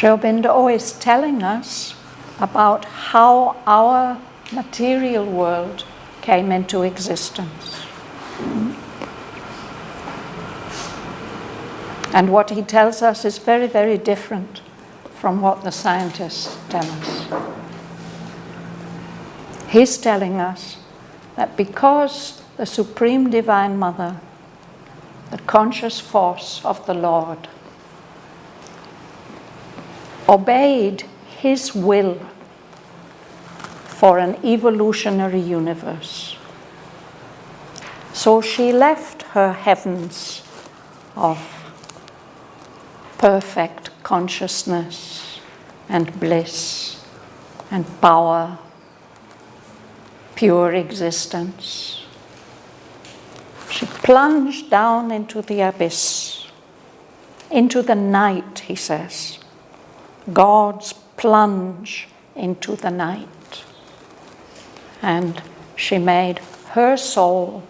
Sri Aurobindo is telling us about how our material world came into existence. And what he tells us is very, very different from what the scientists tell us. He's telling us that because the Supreme Divine Mother, the conscious force of the Lord, obeyed his will for an evolutionary universe, so she left her heavens of perfect consciousness and bliss and power, pure existence. She plunged down into the abyss, into the night, he says. God's plunge into the night. And she made her soul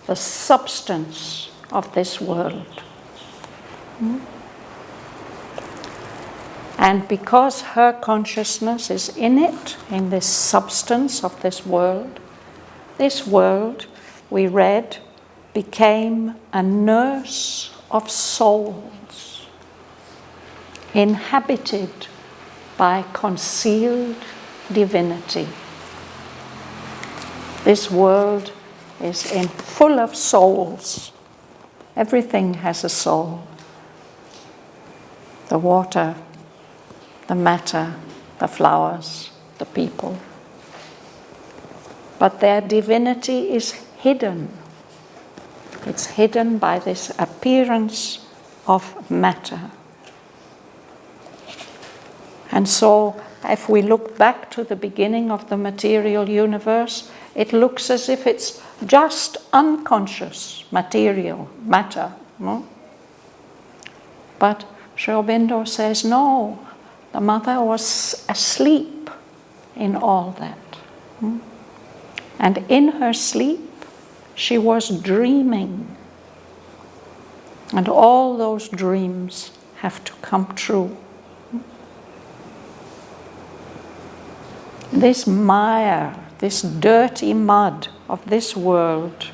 the substance of this world. And because her consciousness is in it, in this substance of this world, we read, became a nurse of souls, inhabited by concealed divinity. This world is full of souls. Everything has a soul. The water, the matter, the flowers, the people. But their divinity is hidden. It's hidden by this appearance of matter. And so, if we look back to the beginning of the material universe, it looks as if it's just unconscious material matter. No? But Sri Aurobindo says, no, the mother was asleep in all that. And in her sleep, she was dreaming. And all those dreams have to come true. This mire, this dirty mud of this world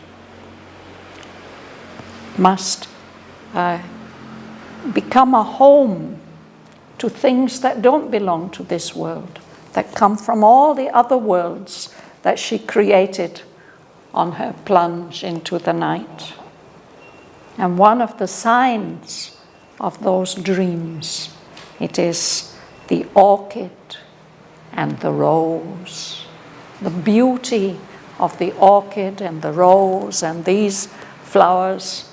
must become a home to things that don't belong to this world, that come from all the other worlds that she created on her plunge into the night. And one of the signs of those dreams, it is the orchid and the rose. The beauty of the orchid and the rose and these flowers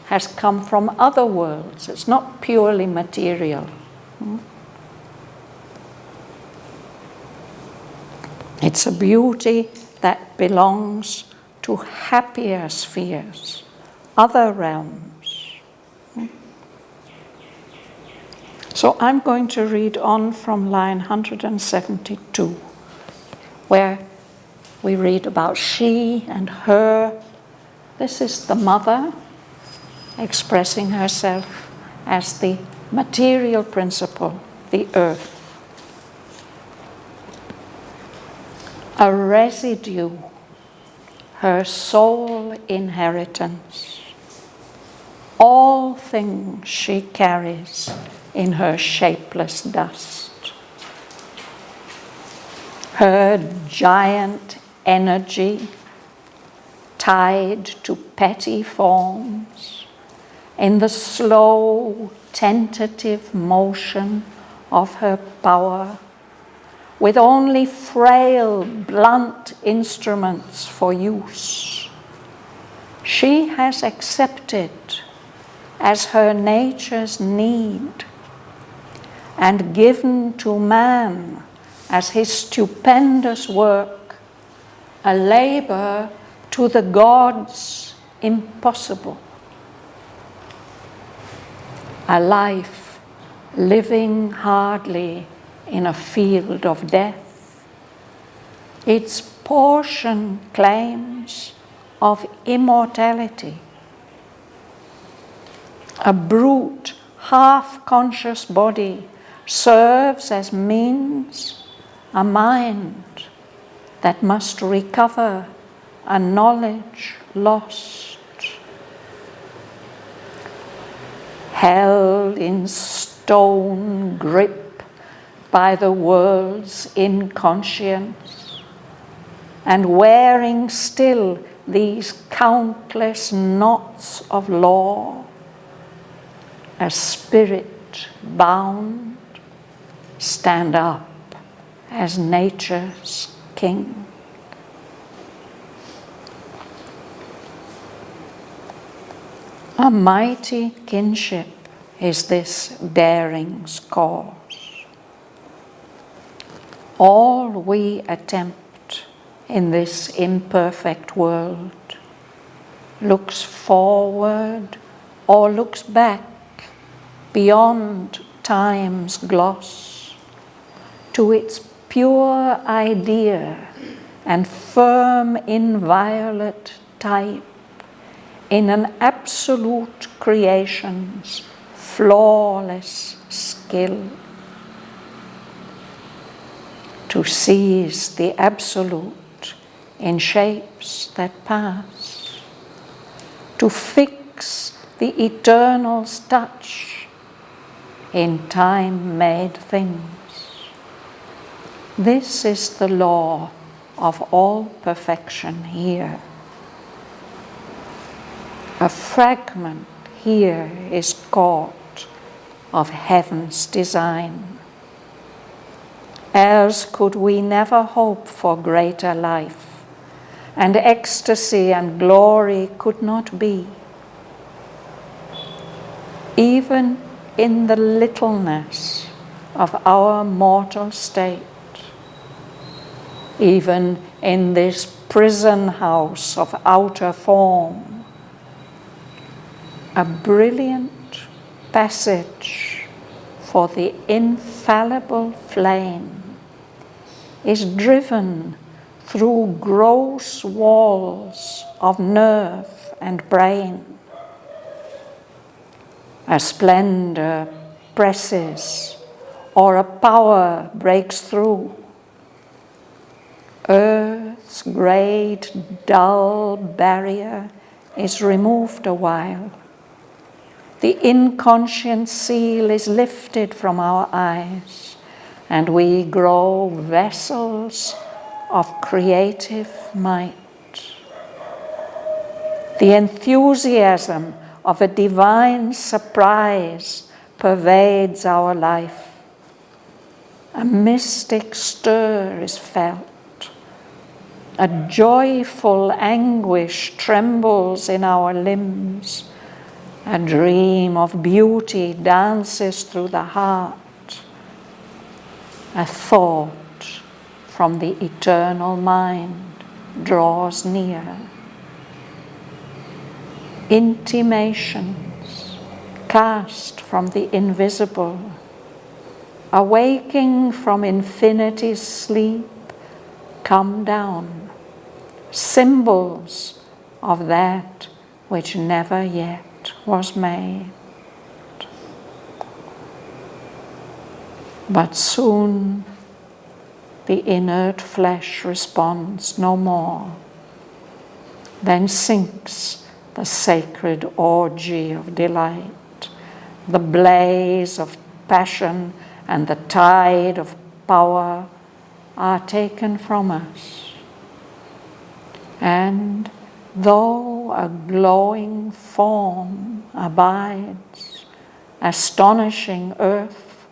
has come from other worlds. It's not purely material. It's a beauty that belongs to happier spheres, other realms. So I'm going to read on from line 172, where we read about she and her. This is the mother expressing herself as the material principle, the earth. A residue, her sole inheritance. All things she carries in her shapeless dust. Her giant energy tied to petty forms in the slow, tentative motion of her power, with only frail, blunt instruments for use. She has accepted as her nature's need and given to man as his stupendous work, a labor to the gods impossible, a life living hardly in a field of death. Its portion claims of immortality. A brute, half-conscious body serves as means a mind that must recover a knowledge lost, held in stone grip by the world's inconscience, and wearing still these countless knots of law, a spirit bound, stand up as nature's king. A mighty kinship is this daring's cause. All we attempt in this imperfect world looks forward or looks back beyond time's gloss to its pure idea and firm inviolate type in an absolute creation's flawless skill. To seize the absolute in shapes that pass, to fix the eternal's touch in time-made things. This is the law of all perfection here. A fragment here is caught of heaven's design. Else could we never hope for greater life, and ecstasy and glory could not be. Even in the littleness of our mortal state, even in this prison house of outer form, a brilliant passage for the infallible flame is driven through gross walls of nerve and brain. A splendor presses or a power breaks through. Earth's great dull barrier is removed a while. The inconscient seal is lifted from our eyes, and we grow vessels of creative might. The enthusiasm of a divine surprise pervades our life. A mystic stir is felt. A joyful anguish trembles in our limbs. A dream of beauty dances through the heart. A thought from the eternal mind draws near. Intimations cast from the invisible, awaking from infinity's sleep, come down, symbols of that which never yet was made. But soon the inert flesh responds no more. Then sinks the sacred orgy of delight, the blaze of passion and the tide of power are taken from us. And though a glowing form abides, astonishing earth,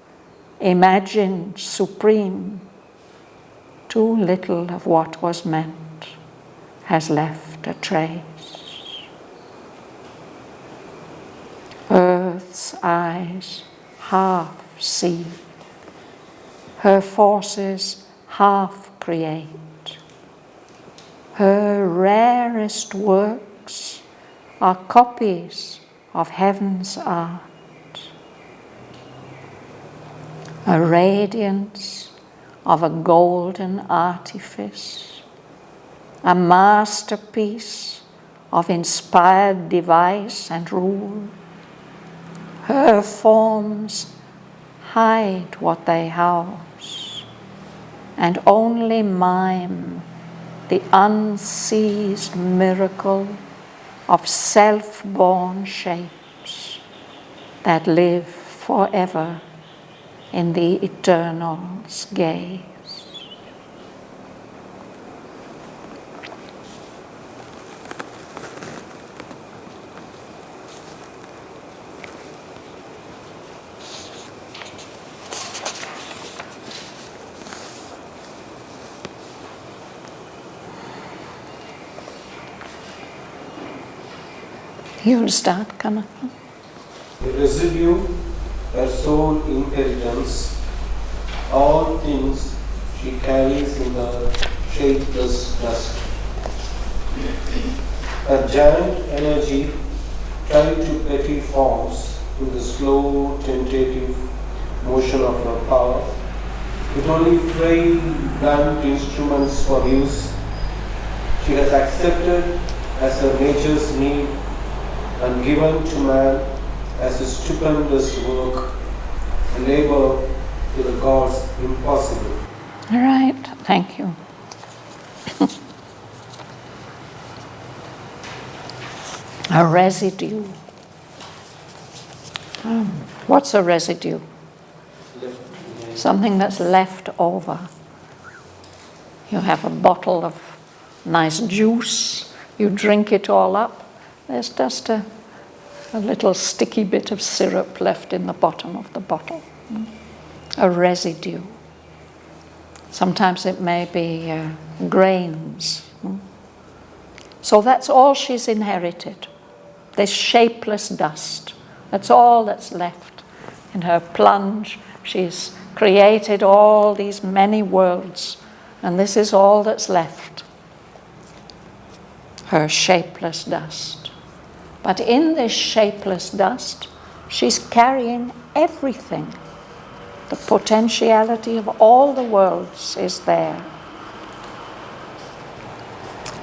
imagined supreme, too little of what was meant has left a trace. Earth's eyes half see, her forces half create. Her rarest works are copies of heaven's art. A radiance of a golden artifice, a masterpiece of inspired device and rule. Her forms hide what they house, and only mime the unseized miracle of self-born shapes that live forever in the eternal's gaze. You'll start, Kanaka. The residue, her sole inheritance, all things she carries in her shapeless dust. Her giant energy tied to petty forms in the slow, tentative motion of her power, with only frail, blunt instruments for use, she has accepted as her nature's need and given to man as a stupendous work, a labor to the gods impossible. All right, thank you. A residue. What's a residue? Something that's left over. You have a bottle of nice juice, you drink it all up, there's just a little sticky bit of syrup left in the bottom of the bottle. A residue. Sometimes it may be grains. So that's all she's inherited. This shapeless dust. That's all that's left. In her plunge, she's created all these many worlds, and this is all that's left. Her shapeless dust. But in this shapeless dust, she's carrying everything. The potentiality of all the worlds is there.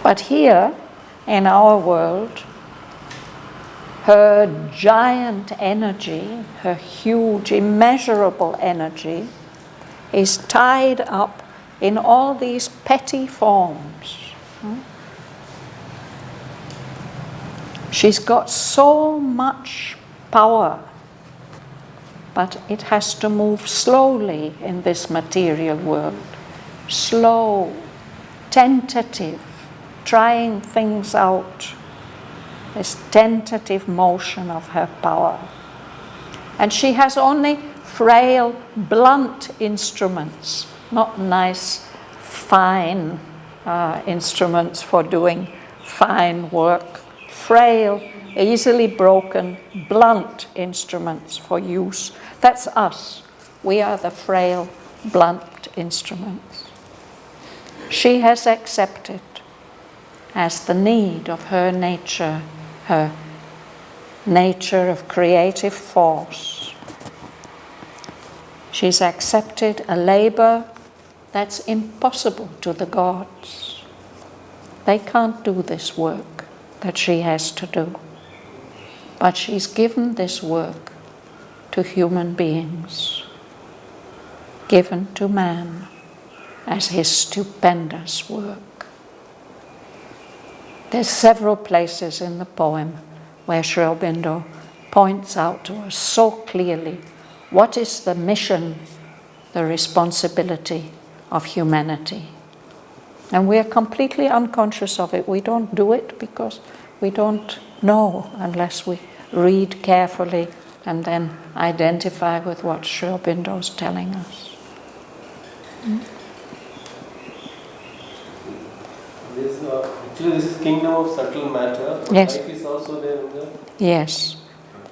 But here, in our world, her giant energy, her huge, immeasurable energy, is tied up in all these petty forms. She's got so much power, but it has to move slowly in this material world. Slow, tentative, trying things out. This tentative motion of her power. And she has only frail, blunt instruments, not nice, fine instruments for doing fine work. Frail, easily broken, blunt instruments for use. That's us. We are the frail, blunt instruments. She has accepted as the need of her nature of creative force. She's accepted a labor that's impossible to the gods. They can't do this work that she has to do. But she's given this work to human beings, given to man as his stupendous work. There's several places in the poem where Sri Aurobindo points out to us so clearly what is the mission, the responsibility of humanity. And we are completely unconscious of it. We don't do it because we don't know unless we read carefully and then identify with what Sri Aurobindo is telling us. Actually, this is kingdom of subtle matter. Yes. Life is also there in the... Yes.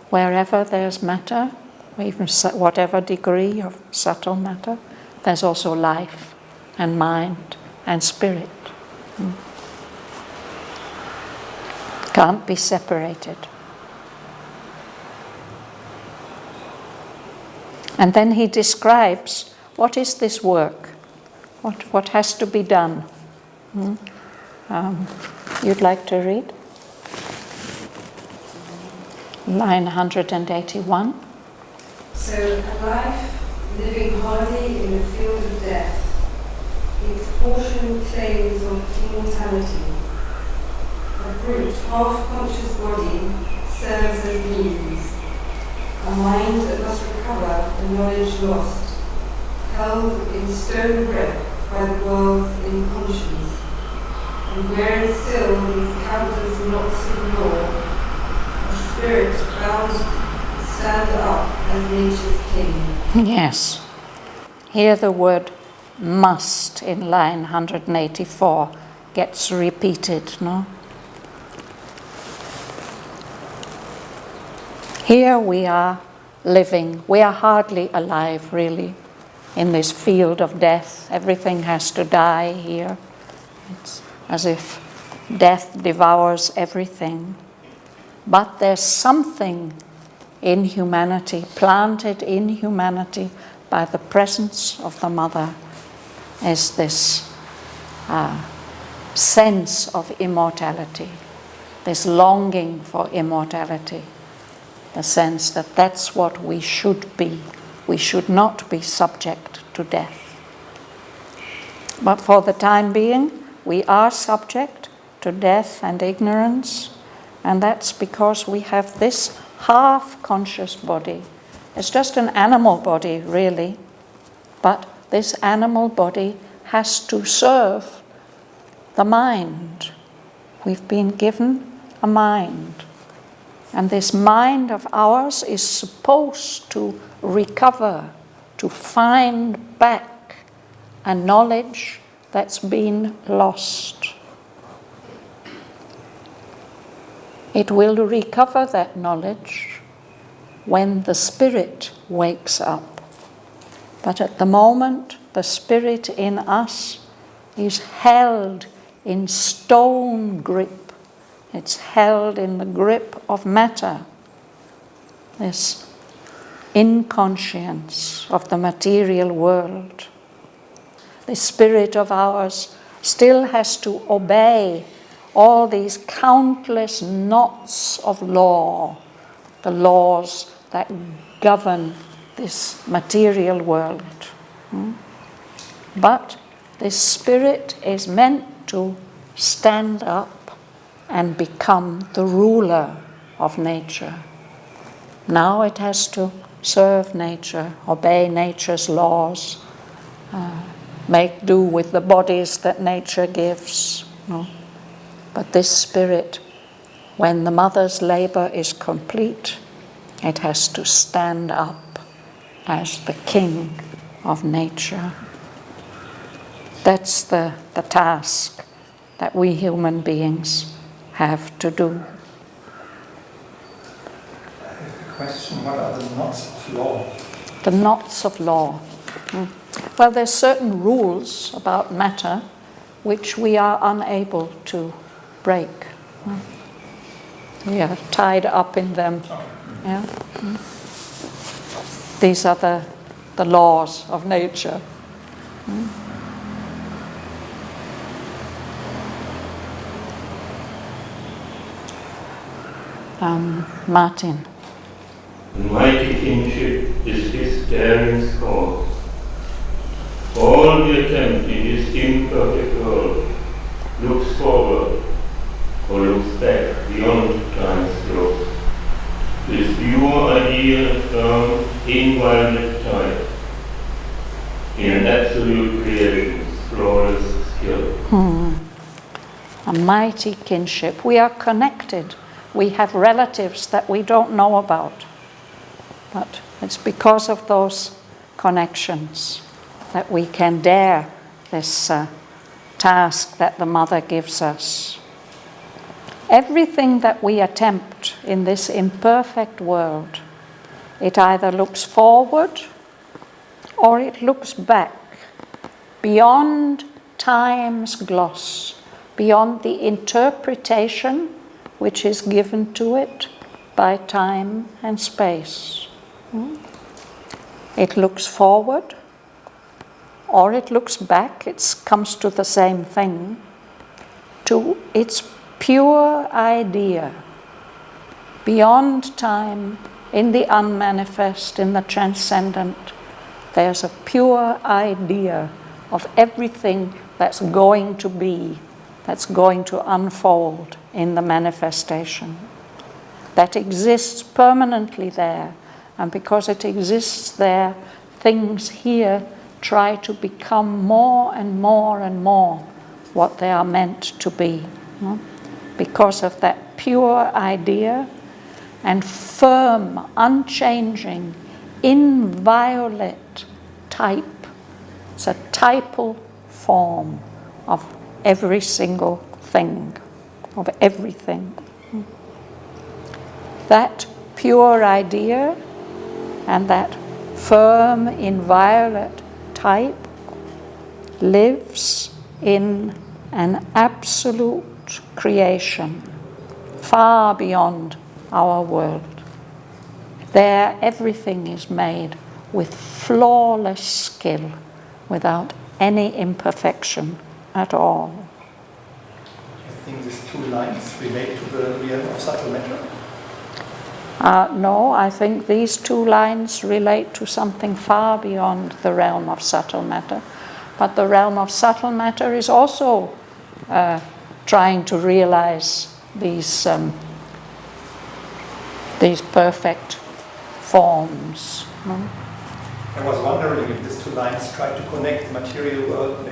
Wherever there's matter, even whatever degree of subtle matter, there's also life and mind and spirit. Can't be separated. And then he describes what is this work, what has to be done. You'd like to read? Line 181. So a life living hardly in a field of death. Its portion claims of immortality. A brute, half-conscious body serves as means. A mind that must recover the knowledge lost, held in stone grip by the world's inconscience. And wherein still these countless knots of law, a spirit bound to stand up as nature's king. Yes. Here the word must in line 184 gets repeated, no? Here we are living, we are hardly alive really in this field of death. Everything has to die here. It's as if death devours everything. But there's something in humanity, planted in humanity by the presence of the Mother, is this sense of immortality, this longing for immortality, the sense that that's what we should be. We should not be subject to death. But for the time being, we are subject to death and ignorance, and that's because we have this half-conscious body. It's just an animal body, really, but this animal body has to serve the mind. We've been given a mind, and this mind of ours is supposed to recover, to find back a knowledge that's been lost. It will recover that knowledge when the spirit wakes up. But at the moment, the spirit in us is held in stone grip. It's held in the grip of matter, this inconscience of the material world. The spirit of ours still has to obey all these countless knots of law, the laws that govern this material world. But this spirit is meant to stand up and become the ruler of nature. Now it has to serve nature, obey nature's laws, make do with the bodies that nature gives. But this spirit, when the mother's labor is complete, it has to stand up as the king of nature. That's the task that we human beings have to do. The question, what are the knots of law? The knots of law. Well, there's certain rules about matter which we are unable to break. We are tied up in them. Yeah? These are the laws of nature. Martin. Mighty kingship is his daring's cause. All the attempt in this imperfect world looks forward or looks back beyond time's growth. This pure idea found inviolate time in an absolute creation's flawless skill. A mighty kinship. We are connected. We have relatives that we don't know about. But it's because of those connections that we can dare this task that the Mother gives us. Everything that we attempt in this imperfect world, it either looks forward or it looks back, beyond time's gloss, beyond the interpretation which is given to it by time and space. It looks forward or it looks back, it comes to the same thing, to its pure idea, beyond time, in the unmanifest, in the transcendent, There's a pure idea of everything that's going to be, that's going to unfold in the manifestation, that exists permanently there. And because it exists there, things here try to become more and more and more what they are meant to be. Because of that pure idea and firm, unchanging, inviolate type. It's a typal form of every single thing, of everything. That pure idea and that firm, inviolate type lives in an absolute creation far beyond our world. There, everything is made with flawless skill, without any imperfection at all. I think these two lines relate to the realm of subtle matter. No, I think these two lines relate to something far beyond the realm of subtle matter. But the realm of subtle matter is also trying to realize these I perfect forms. was wondering if these two lines try to connect the material world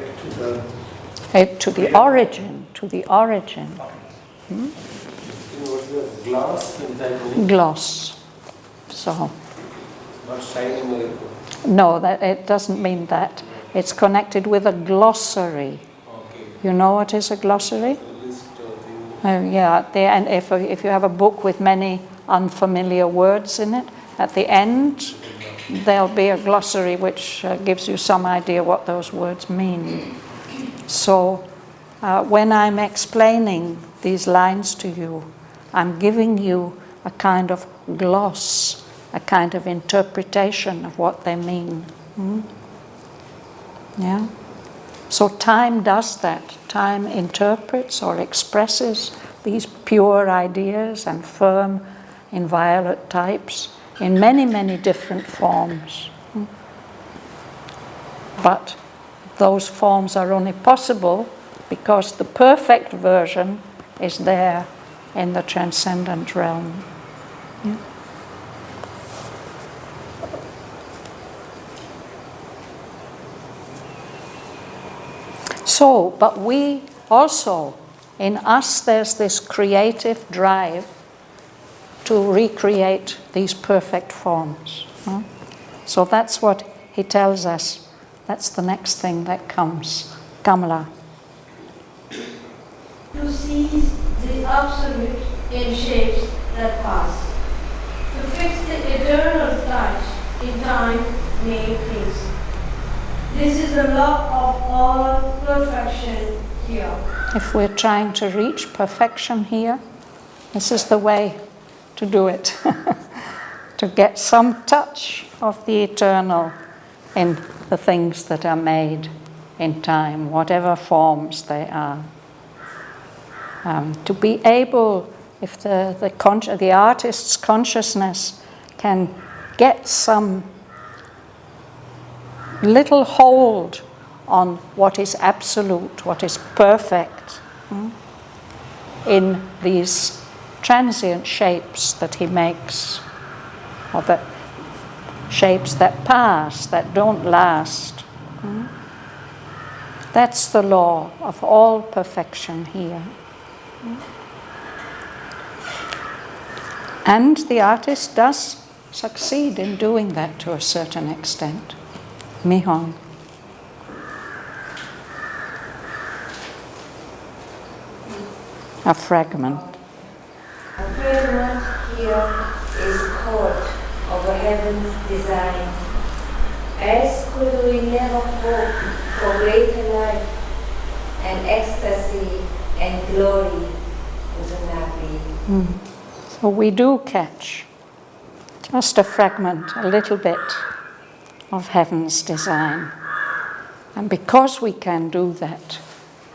back to the origin, to the origin. Okay. Was the glass in that way? Gloss. So, Not shining like no, that it doesn't mean that. It's connected with a glossary. okay. You know what is a glossary? The list of the Yeah, at the end, if you have a book with many unfamiliar words in it, at the end there'll be a glossary which gives you some idea what those words mean. So when I'm explaining these lines to you, I'm giving you a kind of gloss, a kind of interpretation of what they mean. Yeah? So time does that. Time interprets or expresses these pure ideas and firm, inviolate types in many, many different forms. But those forms are only possible because the perfect version is there in the transcendent realm. Yeah. So, but we also, in us, there's this creative drive to recreate these perfect forms. So that's what he tells us. That's the next thing that comes. Kamala. To seize the absolute in shapes that pass. To fix the eternal touch in time made things. This is the law of all perfection here. If we're trying to reach perfection here, this is the way to do it. To get some touch of the eternal in the things that are made in time, whatever forms they are. To be able, if the artist's consciousness can get some little hold on what is absolute, what is perfect, in these transient shapes that he makes, or the shapes that pass, that don't last. That's the law of all perfection here. And the artist does succeed in doing that to a certain extent. Mihong. A fragment. A fragment here is caught over heaven's design. Else could we never hope for greater life and ecstasy and glory would not be. So we do catch just a fragment, a little bit of heaven's design. And because we can do that,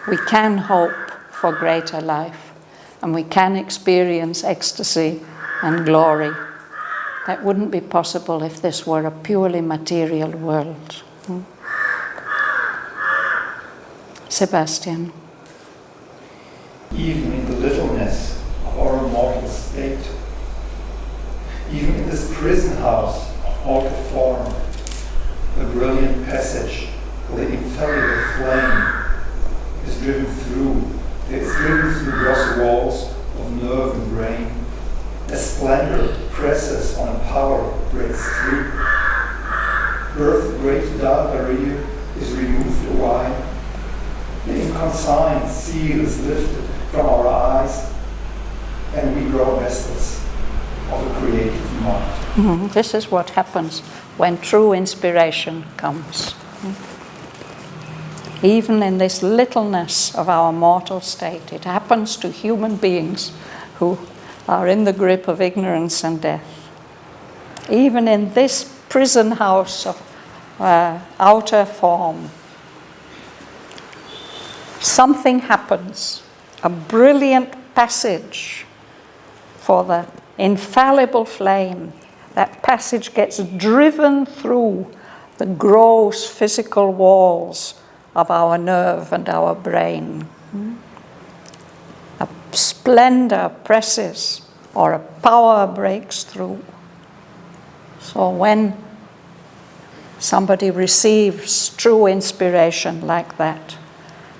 we can hope for greater life, and we can experience ecstasy and glory that wouldn't be possible if this were a purely material world. Sebastian. Even in the littleness of our mortal state, even in this prison house of mortal form, the brilliant passage, the infallible flame, is driven through gross walls of nerve and brain. A splendor presses on a power breaks through. Earth's great dark barrier is removed awhile. The inconscience seal is lifted from our eyes, and we grow vessels of a creative mind. This is what happens when true inspiration comes. Even in this littleness of our mortal state, it happens to human beings who are in the grip of ignorance and death. Even in this prison house of outer form, something happens, a brilliant passage for the infallible flame. That passage gets driven through the gross physical walls of our nerve and our brain. A splendor presses, or a power breaks through. So when somebody receives true inspiration like that,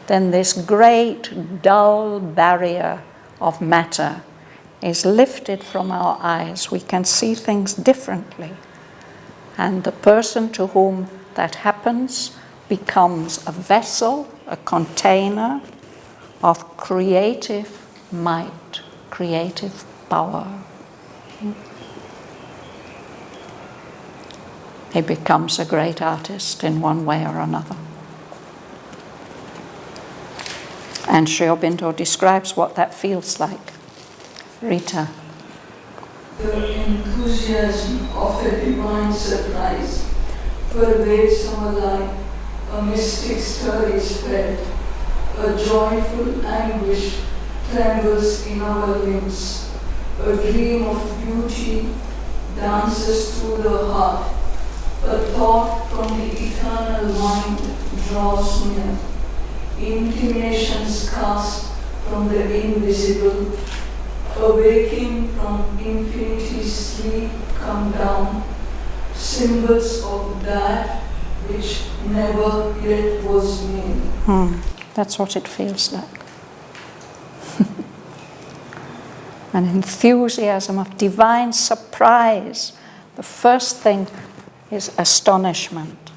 then this great dull barrier of matter is lifted from our eyes. We can see things differently. And the person to whom that happens becomes a vessel, a container of creative might, creative power. He becomes a great artist in one way or another. And Sri Aurobindo describes what that feels like. Rita. The enthusiasm of a divine surprise pervades our life. A mystic stir is felt. A joyful anguish trembles in our limbs. A dream of beauty dances through the heart. A thought from the eternal mind draws near. Intimations cast from the invisible, awaking from infinity's sleep come down, symbols of that which never yet was made. That's what it feels like. An enthusiasm of divine surprise. The first thing is astonishment.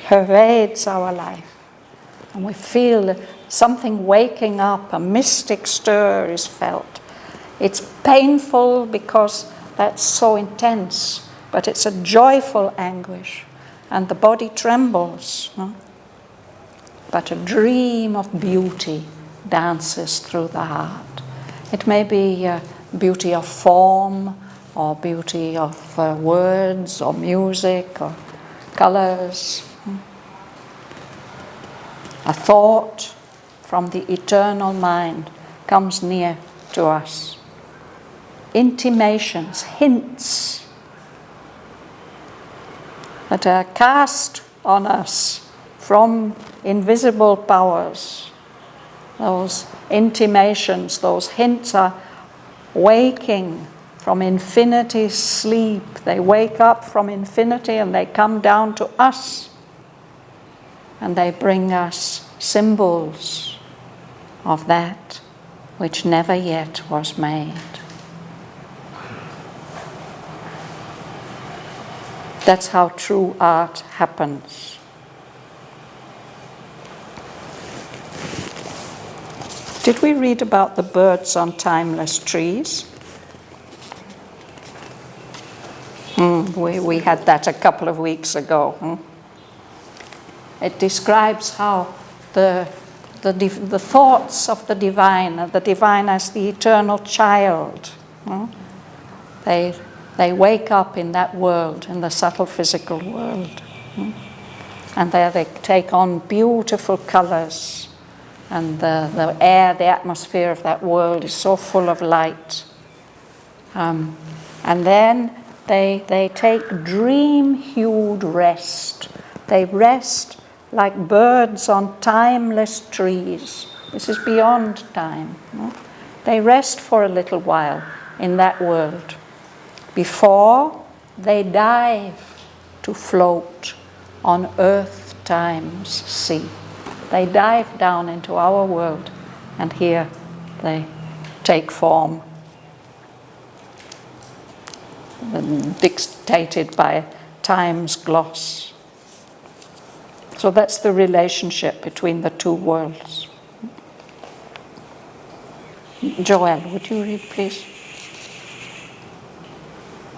Pervades our life. And we feel something waking up, a mystic stir is felt. It's painful because that's so intense, but it's a joyful anguish, and the body trembles. But a dream of beauty dances through the heart. It may be beauty of form, or beauty of words, or music, or colors. A thought from the eternal mind comes near to us. Intimations, hints that are cast on us from invisible powers. Those intimations, those hints are waking from infinity's sleep. They wake up from infinity and they come down to us. And they bring us symbols of that which never yet was made. That's how true art happens. Did we read about the birds on timeless trees? We had that a couple of weeks ago. It describes how the thoughts of the divine as the eternal child, they wake up in that world, in the subtle physical world. And there they take on beautiful colors. And the air, the atmosphere of that world is so full of light. And then they take dream-hued rest. They rest like birds on timeless trees. This is beyond time. No? They rest for a little while in that world before they dive to float on earth time's sea. They dive down into our world, and here they take form, dictated by time's gloss. So that's the relationship between the two worlds. Joel, would you read, please?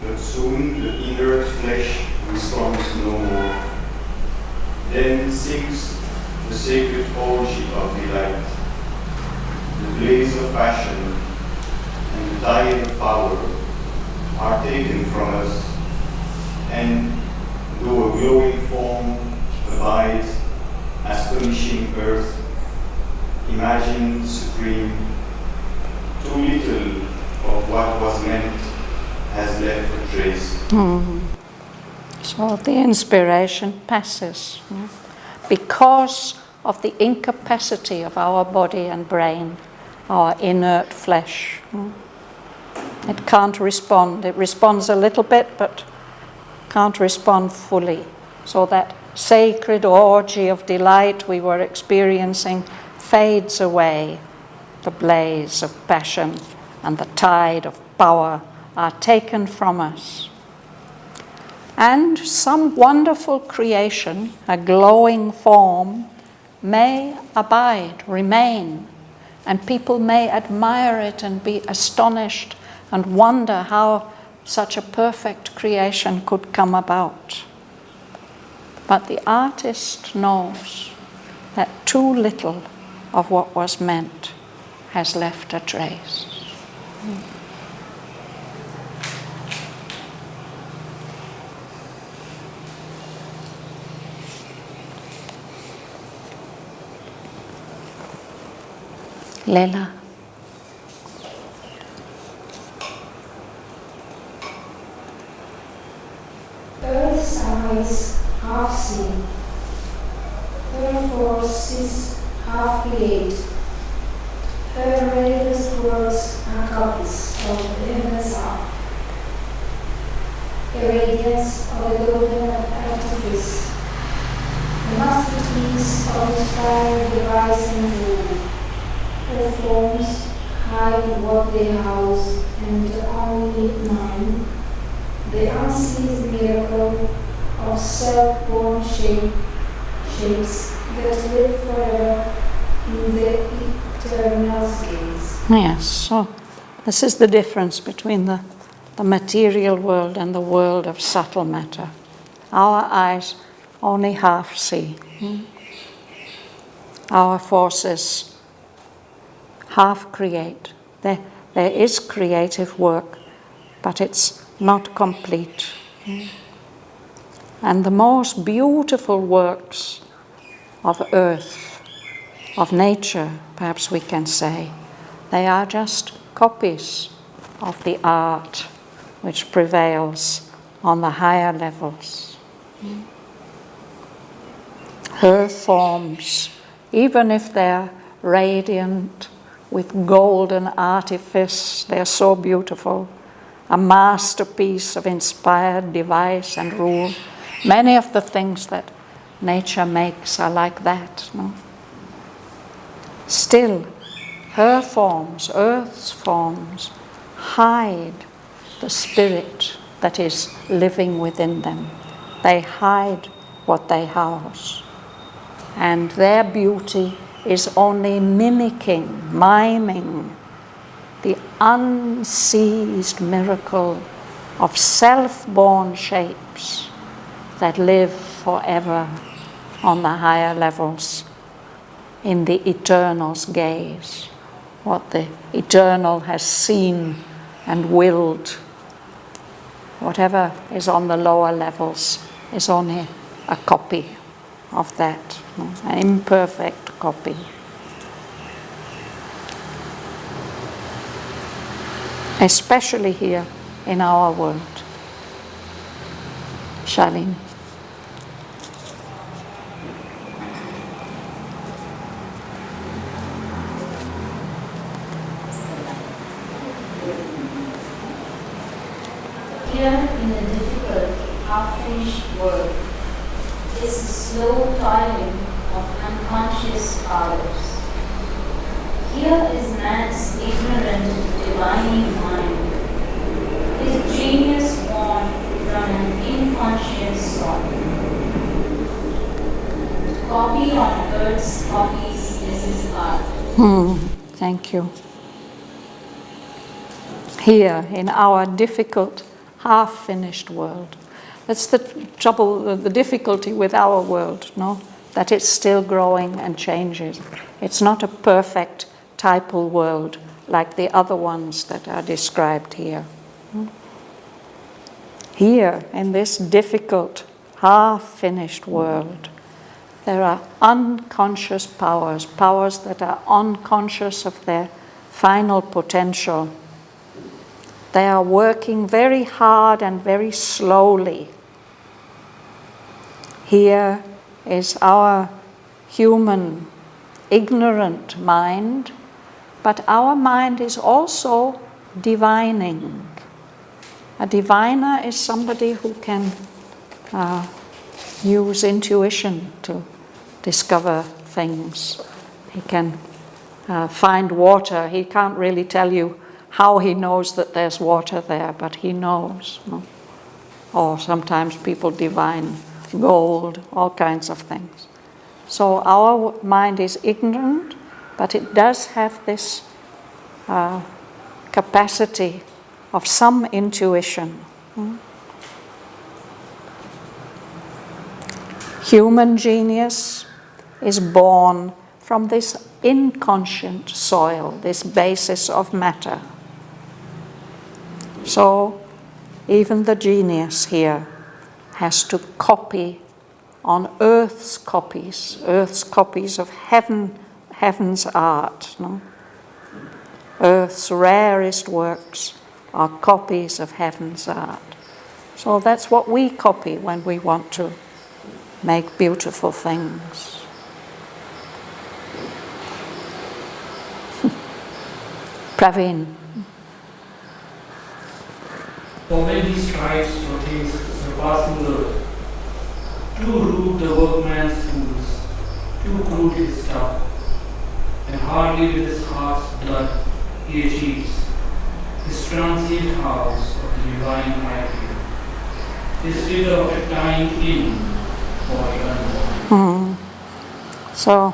But soon the inert flesh responds no more. Then sinks the sacred orgy of delight. The blaze of passion and the tide of power are taken from us, and though a glowing form abides astonishing earth, imagine supreme, too little of what was meant has left a trace. So the inspiration passes because of the incapacity of our body and brain, our inert flesh. It can't respond. It responds a little bit, but can't respond fully. So that sacred orgy of delight we were experiencing fades away. The blaze of passion and the tide of power are taken from us. And some wonderful creation, a glowing form, may abide, remain, and people may admire it and be astonished and wonder how such a perfect creation could come about. But the artist knows that too little of what was meant has left a trace. Lela. Earth's eyes half see, her forces half create, her rarest works are copies of the heaven's art. The radiance of the golden artifice, the masterpiece of inspired device and rule. Her forms hide what they house, and only mine, the unceased miracle of self-born shapes that live forever in the eternal gaze. Yes, so this is the difference between the material world and the world of subtle matter. Our eyes only half see. Our forces half create. There is creative work, but it's not complete. And the most beautiful works of earth, of nature, perhaps we can say, they are just copies of the art which prevails on the higher levels. Her forms, even if they're radiant with golden artifice, they're so beautiful, a masterpiece of inspired device and rule. Many of the things that nature makes are like that. No? Still, her forms, Earth's forms, hide the spirit that is living within them. They hide what they house. And their beauty is only mimicking, miming the unseized miracle of self-born shapes that live forever on the higher levels in the eternal's gaze. What the eternal has seen and willed. Whatever is on the lower levels is only a copy of that, an imperfect copy. Especially here in our world. Charlene. Here in the difficult, half-finished world is the slow toiling of unconscious powers. Here is man's ignorant, divining mind, his genius born from an inconscient soul. Copy on earth's copies is his art. Thank you. Here in our difficult, half-finished world. That's the trouble, the difficulty with our world, no? That it's still growing and changes. It's not a perfect typal world like the other ones that are described here. Here, in this difficult, half-finished world, there are unconscious powers, powers that are unconscious of their final potential. They are working very hard and very slowly. Here is our human, ignorant mind, but our mind is also divining. A diviner is somebody who can use intuition to discover things. He can find water. He can't really tell you how he knows that there's water there, but he knows. No? Or sometimes people divine gold, all kinds of things. So our mind is ignorant, but it does have this capacity of some intuition. Human genius is born from this inconscient soil, this basis of matter. So even the genius here has to copy on earth's copies of heaven's art. No? Earth's rarest works are copies of heaven's art. So that's what we copy when we want to make beautiful things. Praveen. For when he strives for things surpassing earth, too rude the workman's tools, too crude his stuff, and hardly with his heart's blood he achieves his transient house of the divine ideal, his figure of a time in for eternal. So,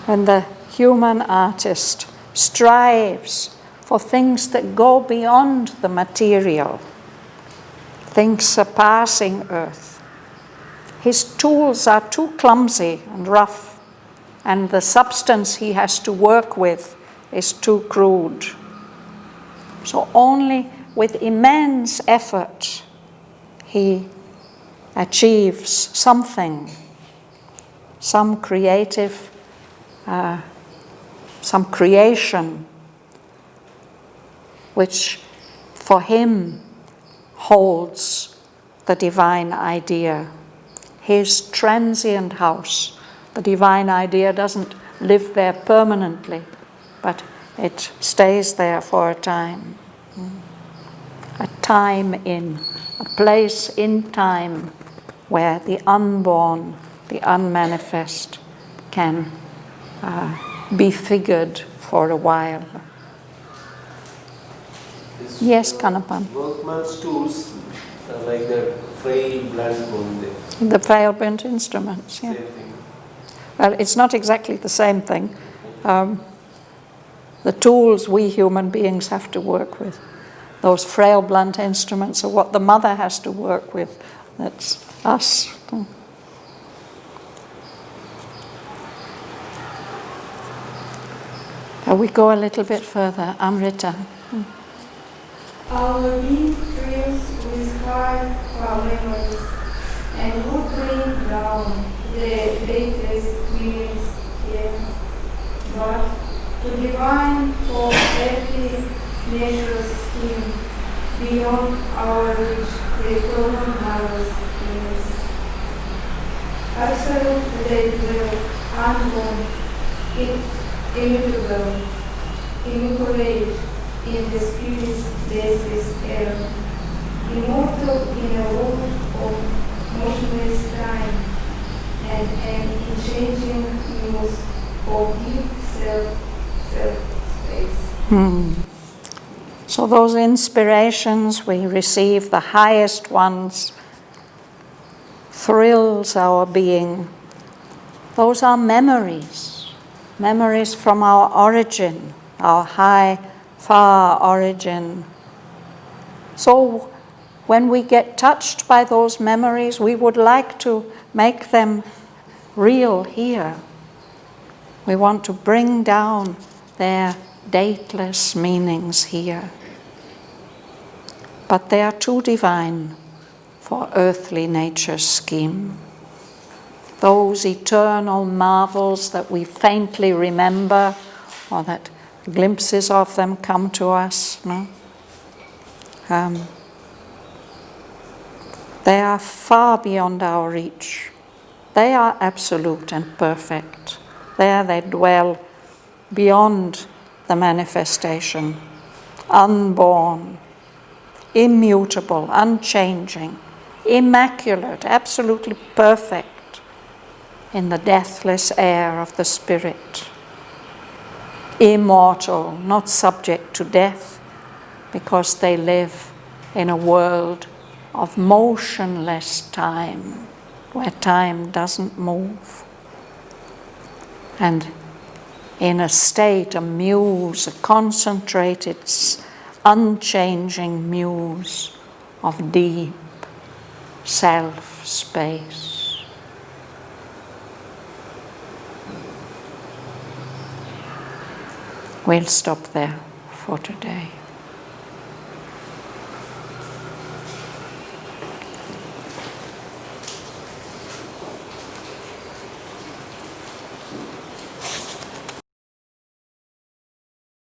when the human artist strives for things that go beyond the material, things surpassing earth, his tools are too clumsy and rough, and the substance he has to work with is too crude. So only with immense effort he achieves something, some creative, some creation, which for him holds the divine idea. His transient house, the divine idea doesn't live there permanently, but it stays there for a time. A time in, a place in time where the unborn, the unmanifest can be figured for a while. Yes, Kanapan. Workman's tools like the frail blunt bone. The frail blunt instruments, yeah. Same thing. Well, it's not exactly the same thing. The tools we human beings have to work with, those frail blunt instruments are what the mother has to work with. That's us. We go a little bit further. Amrita. Our being trails with hard our memories and would bring down the latest clearance here, but to divine for every natural scheme beyond our reach, the eternal marvelous things. Absolute, they dwell, unborn, immutable, immaculate in the Spirit's baseless air, immortal in a world of motionless time, and an unchanging news of deep self-space. So those inspirations, we receive the highest ones, thrills our being. Those are memories from our origin, our high, far origin. So when we get touched by those memories, we would like to make them real here. We want to bring down their dateless meanings here. But they are too divine for earthly nature's scheme. Those eternal marvels that we faintly remember, or that glimpses of them come to us, they are far beyond our reach. They are absolute and perfect. There they dwell beyond the manifestation, unborn, immutable, unchanging, immaculate, absolutely perfect in the deathless air of the Spirit. Immortal, not subject to death, because they live in a world of motionless time, where time doesn't move. And in a state, a muse, a concentrated, unchanging muse of deep self-space. We'll stop there for today.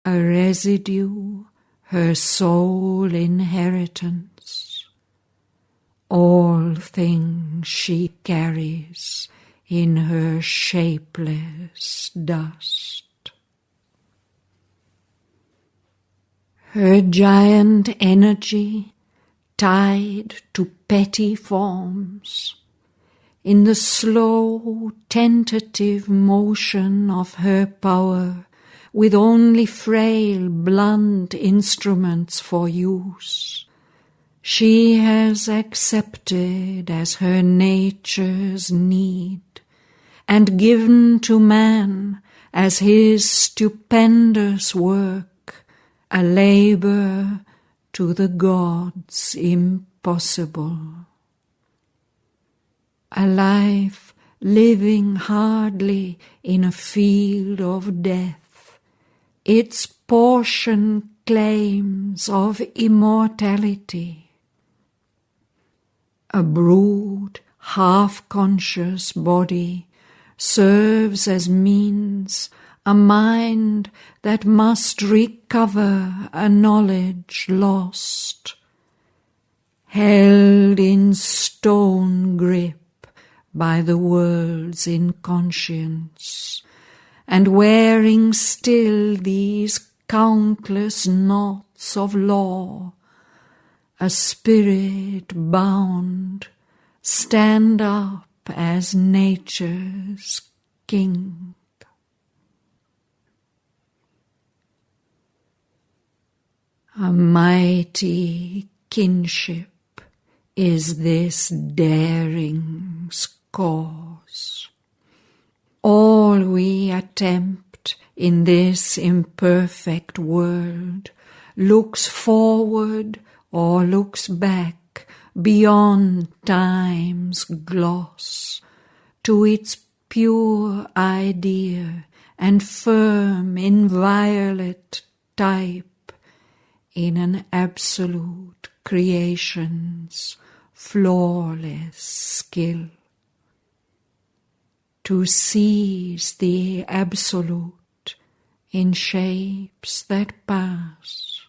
A residue, her sole inheritance, all things she carries in her shapeless dust. Her giant energy tied to petty forms, in the slow, tentative motion of her power, with only frail, blunt instruments for use, she has accepted as her nature's need, and given to man as his stupendous work, a labor to the gods impossible. A life living hardly in a field of death, its portion claims of immortality. A brood, half-conscious body serves as means, a mind that must recover a knowledge lost, held in stone grip by the world's inconscience, and wearing still these countless knots of law, a spirit bound, stand up as nature's king. A mighty kinship is this daring's cause. All we attempt in this imperfect world looks forward or looks back beyond time's gloss to its pure idea and firm, inviolate type in an absolute creation's flawless skill. To seize the absolute in shapes that pass,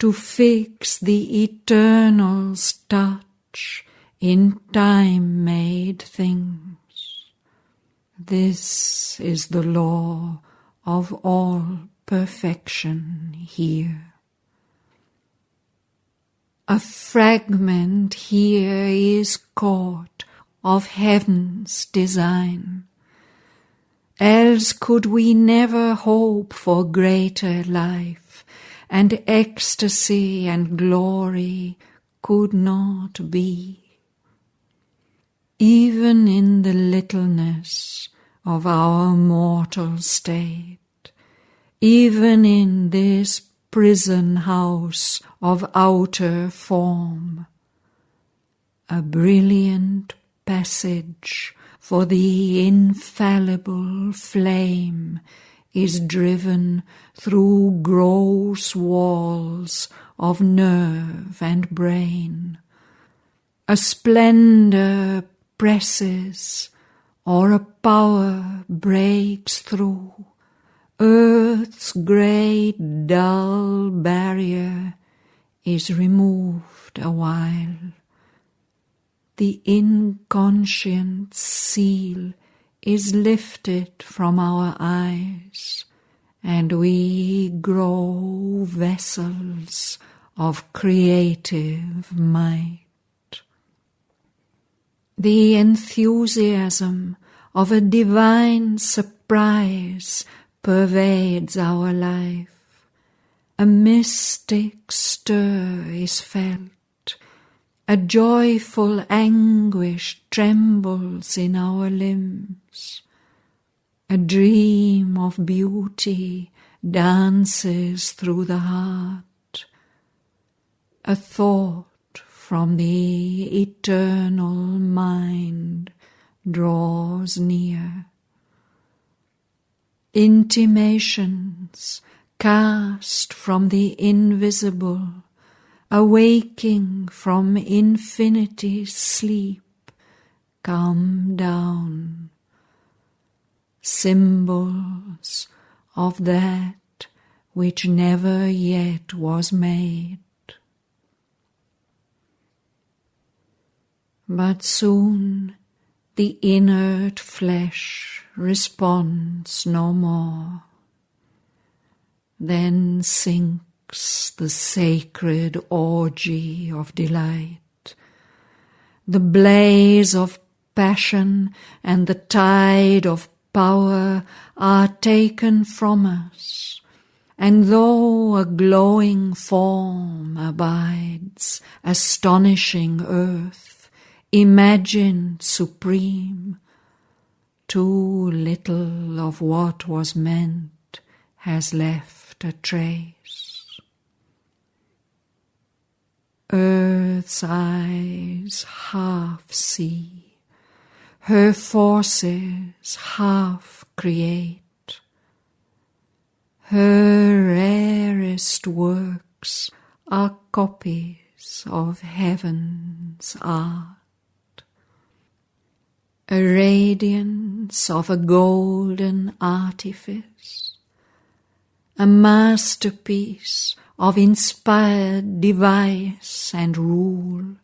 to fix the eternal's touch in time-made things. This is the law of all perfection here. A fragment here is caught of heaven's design, else could we never hope for greater life, and ecstasy and glory could not be. Even in the littleness of our mortal state, even in this prison house of outer form, a brilliant passage for the infallible flame is driven through gross walls of nerve and brain. A splendor presses, or a power breaks through. Earth's great dull barrier is removed awhile. The inconscient seal is lifted from our eyes, and we grow vessels of creative might. The enthusiasm of a divine surprise pervades our life. A mystic stir is felt. A joyful anguish trembles in our limbs. A dream of beauty dances through the heart. A thought from the eternal mind draws near. Intimations cast from the invisible, awaking from infinity's sleep, come down. Symbols of that which never yet was made. But soon the inert flesh responds no more. Then sinks the sacred orgy of delight. The blaze of passion and the tide of power are taken from us, and though a glowing form abides, astonishing earth, imagined supreme, too little of what was meant has left a trace. Earth's eyes half see, her forces half create. Her rarest works are copies of heaven's art. A radiance of a golden artifice, a masterpiece of inspired device and rule.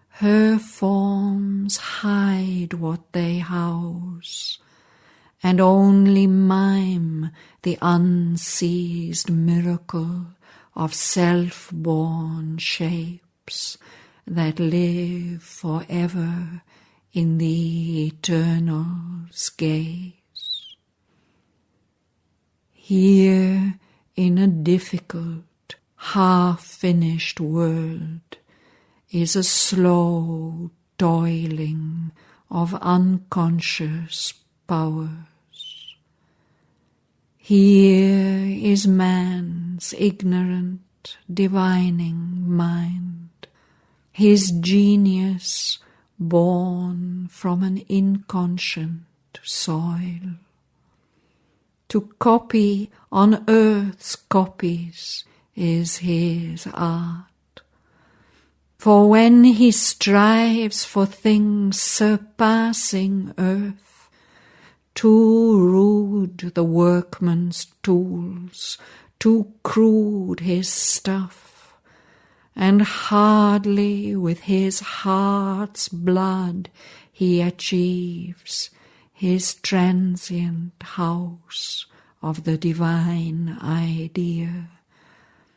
Her forms hide what they house, and only mime the unseized miracle of self-born shapes that live forever in the eternal's gaze. Here in a difficult, half-finished world is a slow toiling of unconscious powers. Here is man's ignorant, divining mind, his genius born from an inconscient soil. To copy on earth's copies is his art. For when he strives for things surpassing earth, too rude the workman's tools, too crude his stuff, and hardly with his heart's blood he achieves his transient house of the divine idea,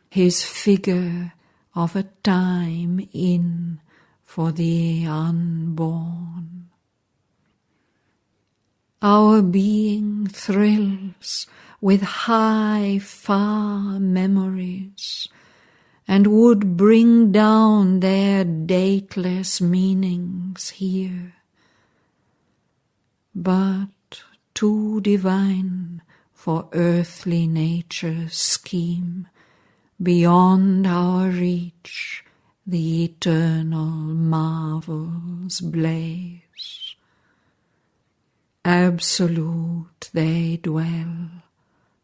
his figure of a time in for the unborn. Our being thrills with high, far memories, and would bring down their dateless meanings here. But too divine for earthly nature's scheme, beyond our reach the eternal marvels blaze. Absolute they dwell,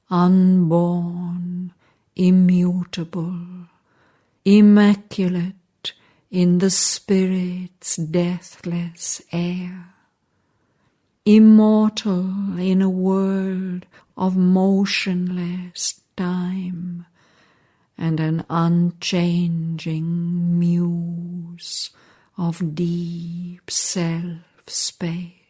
unborn, immutable, immaculate in the Spirit's deathless air, immortal in a world of motionless time, and an unchanging muse of deep self-space.